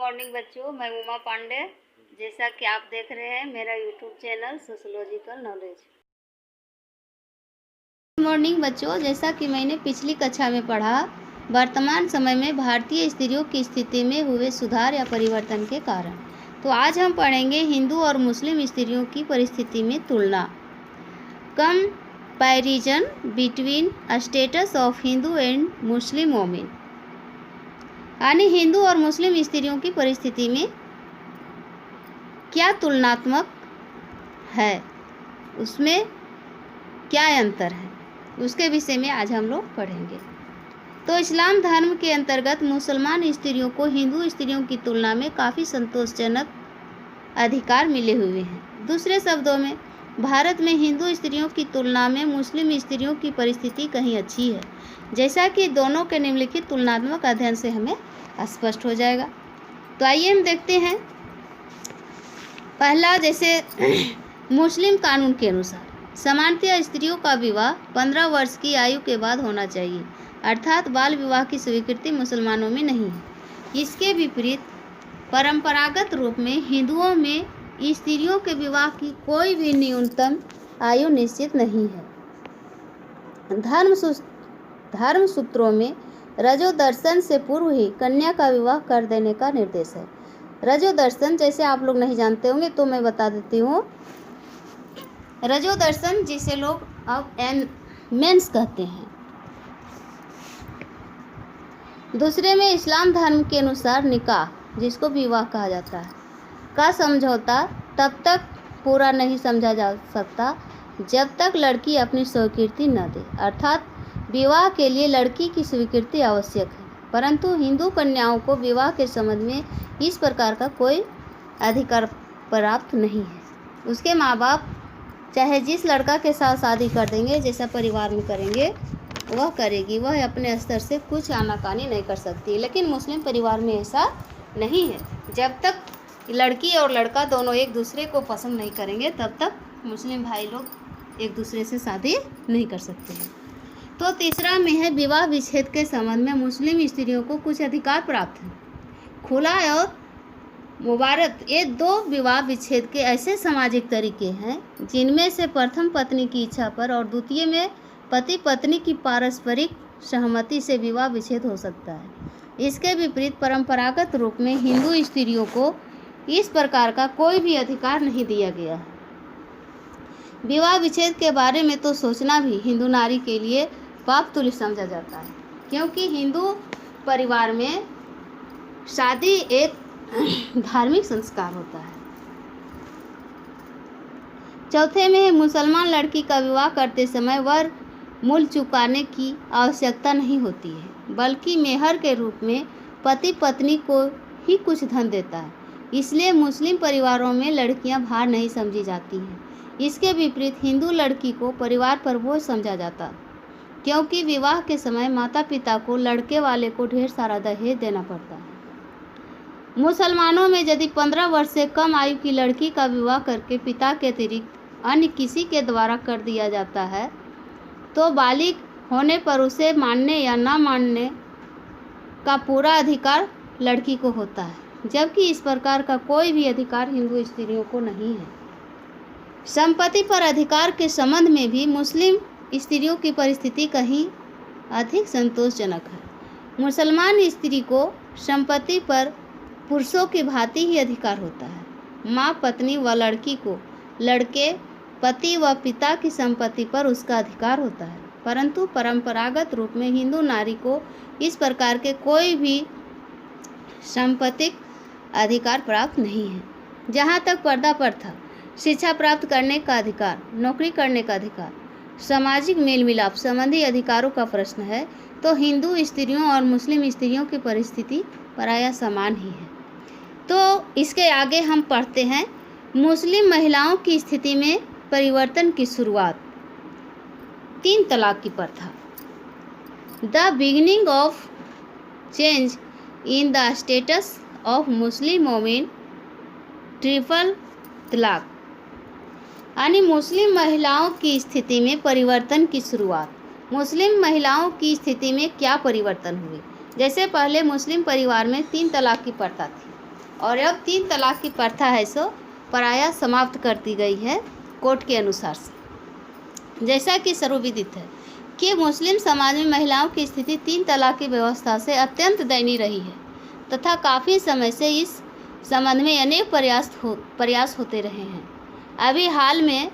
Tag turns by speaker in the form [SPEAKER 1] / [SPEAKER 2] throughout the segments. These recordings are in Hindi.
[SPEAKER 1] मॉर्निंग बच्चों, मैं उमा पांडे। जैसा कि आप देख रहे हैं मेरा YouTube channel sociological knowledge. Morning बच्चों, जैसा कि मैंने पिछली कक्षा में पढ़ा, वर्तमान समय में भारतीय स्त्रियों की स्थिति में हुए सुधार या परिवर्तन के कारण। तो आज हम पढ़ेंगे हिंदू और मुस्लिम स्त्रियों की परिस्थिति में तुलना, comparison between status of Hindu and Muslim women, यानी हिंदू और मुस्लिम स्त्रियों की परिस्थिति में क्या तुलनात्मक है, उसमें क्या अंतर है, उसके विषय में आज हम लोग पढ़ेंगे। तो इस्लाम धर्म के अंतर्गत मुसलमान स्त्रियों को हिंदू स्त्रियों की तुलना में काफ़ी संतोषजनक अधिकार मिले हुए हैं। दूसरे शब्दों में भारत में हिंदू स्त्रियों की तुलना में मुस्लिम स्त्रियों की परिस्थिति कहीं अच्छी है, जैसा कि दोनों के निम्नलिखित तुलनात्मक अध्ययन से हमें स्पष्ट हो जाएगा। तो आइए हम देखते हैं। पहला, जैसे मुस्लिम कानून के अनुसार सामान्यतः स्त्रियों का विवाह 15 वर्ष की आयु के बाद होना चाहिए, अर्थात बाल विवाह की स्वीकृति मुसलमानों में नहीं है। इसके विपरीत परंपरागत रूप में हिंदुओं में स्त्रियों के विवाह की कोई भी न्यूनतम आयु निश्चित नहीं है। धर्म सूत्रों में रजोदर्शन से पूर्व ही कन्या का विवाह कर देने का निर्देश है। रजोदर्शन जैसे आप लोग नहीं जानते होंगे तो मैं बता देती हूँ। रजोदर्शन जिसे लोग अब मेंस कहते हैं। दूसरे में इस्लाम धर्म के अनुसार निकाह, जिसको विवाह कहा जाता है, का समझौता तब तक पूरा नहीं समझा जा सकता जब तक लड़की अपनी स्वीकृति न दे, अर्थात विवाह के लिए लड़की की स्वीकृति आवश्यक है। परंतु हिंदू कन्याओं को विवाह के संबंध में इस प्रकार का कोई अधिकार प्राप्त नहीं है। उसके माँ बाप चाहे जिस लड़का के साथ शादी कर देंगे, जैसा परिवार में करेंगे वह करेगी, वह अपने स्तर से कुछ आनाकानी नहीं कर सकती। लेकिन मुस्लिम परिवार में ऐसा नहीं है। जब तक लड़की और लड़का दोनों एक दूसरे को पसंद नहीं करेंगे तब तक मुस्लिम भाई लोग एक दूसरे से शादी नहीं कर सकते हैं। तो तीसरा में है विवाह विच्छेद के संबंध में मुस्लिम स्त्रियों को कुछ अधिकार प्राप्त है। खुला और मुबारक, ये दो विवाह विच्छेद के ऐसे सामाजिक तरीके हैं जिनमें से प्रथम पत्नी की इच्छा पर और द्वितीय में पति पत्नी की पारस्परिक सहमति से विवाह विच्छेद हो सकता है। इसके विपरीत परंपरागत रूप में हिंदू स्त्रियों को इस प्रकार का कोई भी अधिकार नहीं दिया गया है। विवाह विच्छेद के बारे में तो सोचना भी हिंदू नारी के लिए पाप तुल्य समझा जाता है, क्योंकि हिंदू परिवार में शादी एक धार्मिक संस्कार होता है। चौथे में मुसलमान लड़की का विवाह करते समय वर मूल्य चुकाने की आवश्यकता नहीं होती है, बल्कि मेहर के रूप में पति पत्नी को ही कुछ धन देता है। इसलिए मुस्लिम परिवारों में लड़कियां भार नहीं समझी जाती हैं। इसके विपरीत हिंदू लड़की को परिवार पर बोझ समझा जाता, क्योंकि विवाह के समय माता पिता को लड़के वाले को ढेर सारा दहेज देना पड़ता है। मुसलमानों में यदि 15 वर्ष से कम आयु की लड़की का विवाह करके पिता के अतिरिक्त अन्य किसी के द्वारा कर दिया जाता है तो बालिग होने पर उसे मानने या ना मानने का पूरा अधिकार लड़की को होता है, जबकि इस प्रकार का कोई भी अधिकार हिंदू स्त्रियों को नहीं है। संपत्ति पर अधिकार के संबंध में भी मुस्लिम स्त्रियों की परिस्थिति कहीं अधिक संतोषजनक है। मुसलमान स्त्री को संपत्ति पर पुरुषों की भांति ही अधिकार होता है। माँ पत्नी व लड़की को लड़के पति व पिता की संपत्ति पर उसका अधिकार होता है, परंतु परंपरागत रूप में हिंदू नारी को इस प्रकार के कोई भी संपत्तिक अधिकार प्राप्त नहीं है। जहाँ तक पर्दा प्रथा, शिक्षा प्राप्त करने का अधिकार, नौकरी करने का अधिकार, सामाजिक मेल मिलाप संबंधी अधिकारों का प्रश्न है, तो हिंदू स्त्रियों और मुस्लिम स्त्रियों की परिस्थिति प्रायः समान ही है। तो इसके आगे हम पढ़ते हैं मुस्लिम महिलाओं की स्थिति में परिवर्तन की शुरुआत। 3 तलाक की प्रथा, the beginning of change in the status of Muslim women, triple तलाक, यानी मुस्लिम महिलाओं की स्थिति में परिवर्तन की शुरुआत। मुस्लिम महिलाओं की स्थिति में क्या परिवर्तन हुए? जैसे पहले मुस्लिम परिवार में 3 तलाक की प्रथा थी, और अब 3 तलाक की प्रथा है सो प्रायः समाप्त कर दी गई है कोर्ट के अनुसार से। जैसा कि सर्वविदित है कि मुस्लिम समाज में महिलाओं की स्थिति 3 तलाक की व्यवस्था से अत्यंत दयनीय रही है तथा काफ़ी समय से इस संबंध में अनेक प्रयास होते रहे हैं। अभी हाल में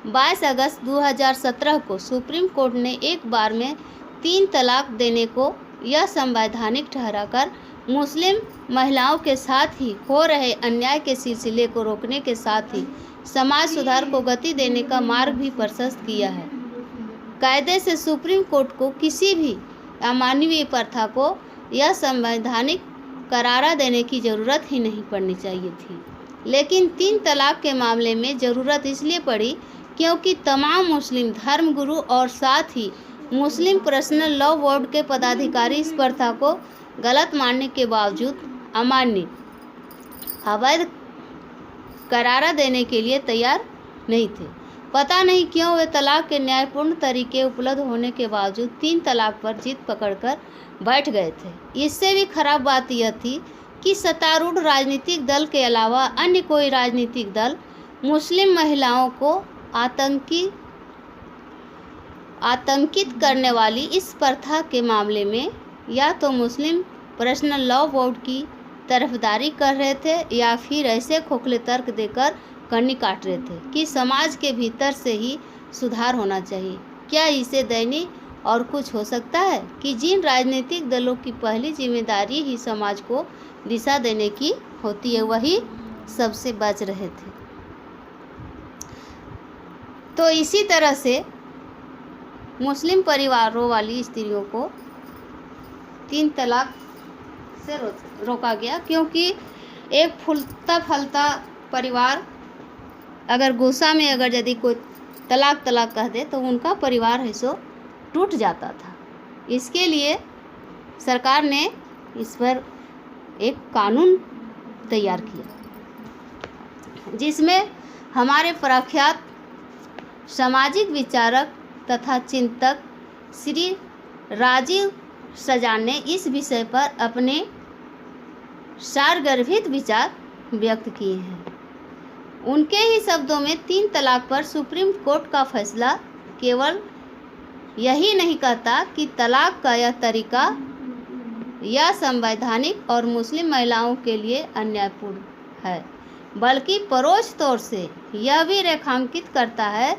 [SPEAKER 1] 22 अगस्त 2017 को सुप्रीम कोर्ट ने एक बार में 3 तलाक देने को यह संवैधानिक ठहराकर मुस्लिम महिलाओं के साथ ही हो रहे अन्याय के सिलसिले को रोकने के साथ ही समाज सुधार को गति देने का मार्ग भी प्रशस्त किया है। कायदे से सुप्रीम कोर्ट को किसी भी अमानवीय प्रथा को यह संवैधानिक करारा देने की ज़रूरत ही नहीं पड़नी चाहिए थी, लेकिन 3 तलाक के मामले में ज़रूरत इसलिए पड़ी क्योंकि तमाम मुस्लिम धर्मगुरु और साथ ही मुस्लिम पर्सनल लॉ बोर्ड के पदाधिकारी इस प्रथा को गलत मानने के बावजूद अमान्य अवैध करारा देने के लिए तैयार नहीं थे। पता नहीं क्यों वे तलाक के न्यायपूर्ण तरीके उपलब्ध होने के बावजूद 3 तलाक पर जीत पकड़कर बैठ गए थे। इससे भी खराब बात यह थी कि सत्तारूढ़ राजनीतिक दल के अलावा अन्य कोई राजनीतिक दल मुस्लिम महिलाओं को आतंकित करने वाली इस प्रथा के मामले में या तो मुस्लिम पर्सनल लॉ बोर्ड की तरफदारी कर रहे थे या फिर ऐसे खोखले तर्क देकर कन्नी काट रहे थे कि समाज के भीतर से ही सुधार होना चाहिए। क्या इससे दयनीय और कुछ हो सकता है कि जिन राजनीतिक दलों की पहली जिम्मेदारी ही समाज को दिशा देने की होती है वही सबसे बच रहे थे। तो इसी तरह से मुस्लिम परिवारों वाली स्त्रियों को 3 तलाक से रोका गया, क्योंकि एक फूलता फलता परिवार अगर गुस्सा में अगर यदि कोई तलाक कह दे तो उनका परिवार है सो टूट जाता था। इसके लिए सरकार ने इस पर एक कानून तैयार किया जिसमें हमारे प्रख्यात सामाजिक विचारक तथा चिंतक श्री राजीव सजान ने इस विषय पर अपने सारगर्भित विचार व्यक्त किए हैं। उनके ही शब्दों में 3 तलाक पर सुप्रीम कोर्ट का फैसला केवल यही नहीं कहता कि तलाक का यह तरीका यह संवैधानिक और मुस्लिम महिलाओं के लिए अन्यायपूर्ण है, बल्कि परोक्ष तौर से यह भी रेखांकित करता है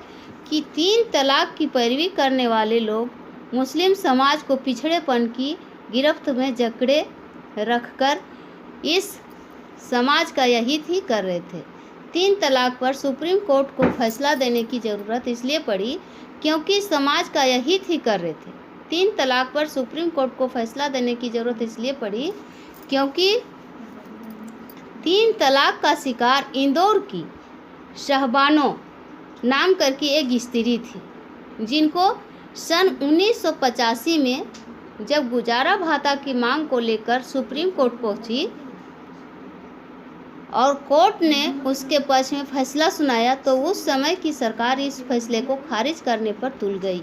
[SPEAKER 1] कि 3 तलाक की पैरवी करने वाले लोग मुस्लिम समाज को पिछड़ेपन की गिरफ्त में जकड़े रखकर इस समाज का यह हित ही कर रहे थे। 3 तलाक पर सुप्रीम कोर्ट को फैसला देने की ज़रूरत इसलिए पड़ी क्योंकि समाज का यह हित ही कर रहे थे। 3 तलाक पर सुप्रीम कोर्ट को फैसला देने की ज़रूरत इसलिए पड़ी क्योंकि 3 तलाक का शिकार इंदौर की शहबानो नाम करके एक स्त्री थी, जिनको सन 1985 में जब गुजारा भत्ता की मांग को लेकर सुप्रीम कोर्ट पहुंची और कोर्ट ने उसके पक्ष में फैसला सुनाया तो उस समय की सरकार इस फैसले को खारिज करने पर तुल गई।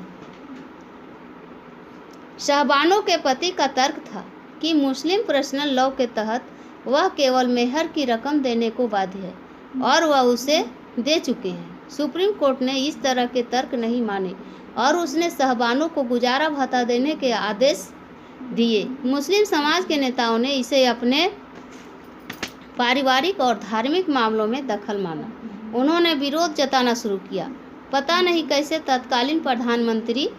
[SPEAKER 1] शहबानो के पति का तर्क था कि मुस्लिम पर्सनल लॉ के तहत वह केवल मेहर की रकम देने को बाध्य है और वह उसे दे चुके हैं। सुप्रीम कोर्ट ने इस तरह के तर्क नहीं माने और उसने शहबानो को गुजारा भत्ता देने के आदेश दिए। मुस्लिम समाज के नेताओं ने इसे अपने पारिवारिक और धार्मिक मामलों में दखल माना। उन्होंने विरोध जताना शुरू किया। पता नहीं कैसे तत्कालीन प्रधानमंत्री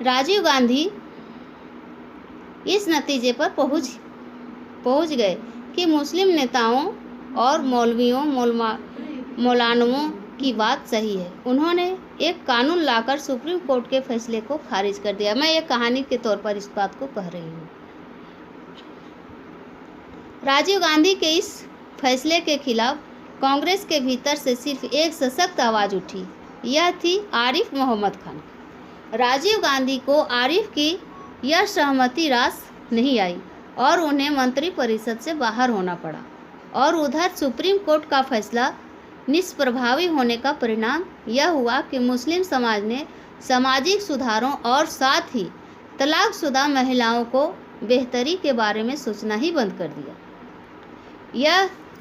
[SPEAKER 1] राजीव गांधी इस नतीजे पर पहुंच गए कि मुस्लिम नेताओं और मौलवियों मौलानों की बात सही है। उन्होंने एक कानून लाकर सुप्रीम कोर्ट के फैसले को खारिज कर दिया। मैं एक कहानी के तौर पर इस बात को कह रही हूँ। राजीव गांधी के इस फैसले के खिलाफ कांग्रेस के भीतर से सिर्फ एक सशक्त आवाज़ उठी, यह थी आरिफ मोहम्मद खान। राजीव गांधी को आरिफ की यह सहमति रास नहीं आई और उन्हें मंत्रिपरिषद से बाहर होना पड़ा और उधर सुप्रीम कोर्ट का फैसला निष्प्रभावी होने का परिणाम यह हुआ कि मुस्लिम समाज ने सामाजिक सुधारों और साथ ही तलाकशुदा महिलाओं को बेहतरी के बारे में सोचना ही बंद कर दिया।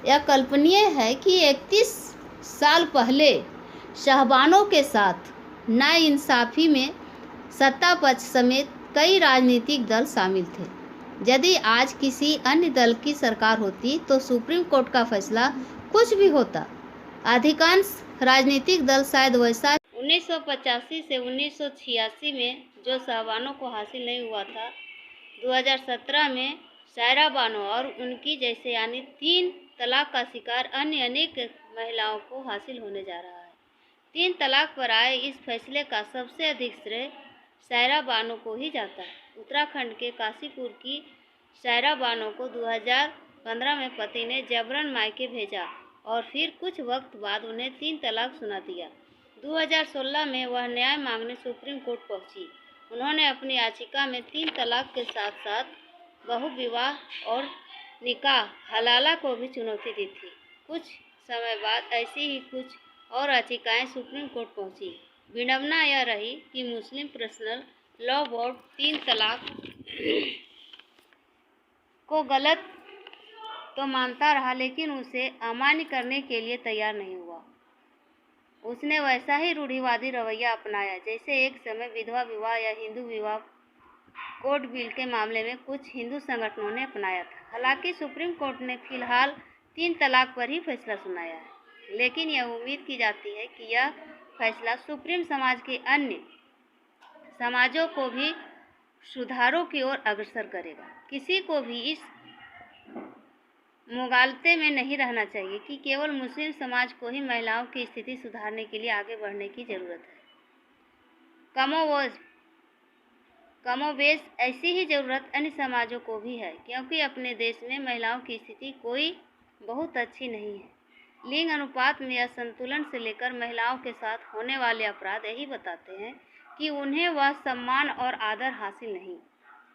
[SPEAKER 1] यह कल्पनीय है कि 31 साल पहले शाहबानों के साथ नाइंसाफ़ी में सत्ता पक्ष समेत कई राजनीतिक दल शामिल थे। यदि आज किसी अन्य दल की सरकार होती तो सुप्रीम कोर्ट का फैसला कुछ भी होता। अधिकांश राजनीतिक दल शायद वैसा 1985 से 1986 में जो शाहबानों को हासिल नहीं हुआ था, 2017 में शायरा बानो और उनकी जैसे यानी 3 तलाक का शिकार अन्य अनेक महिलाओं को हासिल होने जा रहा है। 3 तलाक पर आए इस फैसले का सबसे अधिक श्रेय शायरा बानो को ही जाता है। उत्तराखंड के काशीपुर की शायरा बानो को 2015 में पति ने जबरन मायके भेजा और फिर कुछ वक्त बाद उन्हें 3 तलाक सुना दिया। 2016 में वह न्याय मांगने सुप्रीम कोर्ट पहुंची। उन्होंने अपनी याचिका में 3 तलाक के साथ साथ बहुविवाह और निकाह हलाला को भी चुनौती दी थी। कुछ समय बाद ऐसी ही कुछ और याचिकाएं सुप्रीम कोर्ट पहुंची। विडंबना यह रही कि मुस्लिम पर्सनल लॉ बोर्ड 3 तलाक को गलत तो मानता रहा, लेकिन उसे अमान्य करने के लिए तैयार नहीं हुआ। उसने वैसा ही रूढ़िवादी रवैया अपनाया जैसे एक समय विधवा विवाह या हिंदू विवाह कोड बिल के मामले में कुछ हिंदू संगठनों ने अपनाया था। हालांकि सुप्रीम कोर्ट ने फिलहाल 3 तलाक पर ही फैसला सुनाया है, लेकिन यह उम्मीद की जाती है कि यह फैसला सुप्रीम समाज के अन्य समाजों को भी सुधारों की ओर अग्रसर करेगा। किसी को भी इस मुगालते में नहीं रहना चाहिए कि केवल मुस्लिम समाज को ही महिलाओं की स्थिति सुधारने के लिए आगे बढ़ने की ज़रूरत है। कमोबेश ऐसी ही ज़रूरत अन्य समाजों को भी है, क्योंकि अपने देश में महिलाओं की स्थिति कोई बहुत अच्छी नहीं है। लिंग अनुपात में असंतुलन से लेकर महिलाओं के साथ होने वाले अपराध यही बताते हैं कि उन्हें वह सम्मान और आदर हासिल नहीं,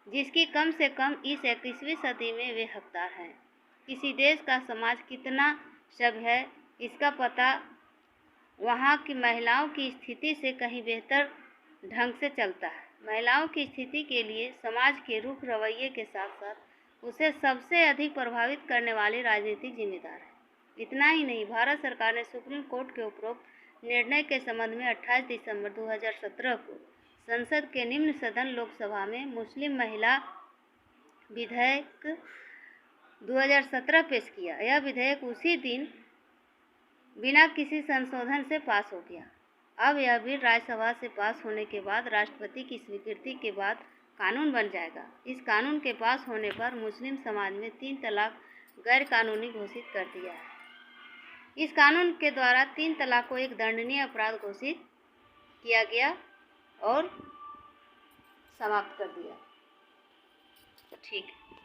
[SPEAKER 1] जिसकी कम से कम इस 21वीं सदी में वे हकदार हैं। किसी देश का समाज कितना सभ्य है, इसका पता वहाँ की महिलाओं की स्थिति से कहीं बेहतर ढंग से चलता है। महिलाओं की स्थिति के लिए समाज के रुख रवैये के साथ साथ उसे सबसे अधिक प्रभावित करने वाले राजनीतिक जिम्मेदार हैं। इतना ही नहीं, भारत सरकार ने सुप्रीम कोर्ट के उपरोक्त निर्णय के संबंध में 28 दिसंबर 2017 को संसद के निम्न सदन लोकसभा में मुस्लिम महिला विधेयक 2017 पेश किया। यह विधेयक उसी दिन बिना किसी संशोधन से पास हो गया। अब यह बिल राज्यसभा से पास होने के बाद राष्ट्रपति की स्वीकृति के बाद कानून बन जाएगा। इस कानून के पास होने पर मुस्लिम समाज में 3 तलाक गैर कानूनी घोषित कर दिया है। इस कानून के द्वारा 3 तलाक को एक दंडनीय अपराध घोषित किया गया और समाप्त कर दिया। ठीक है।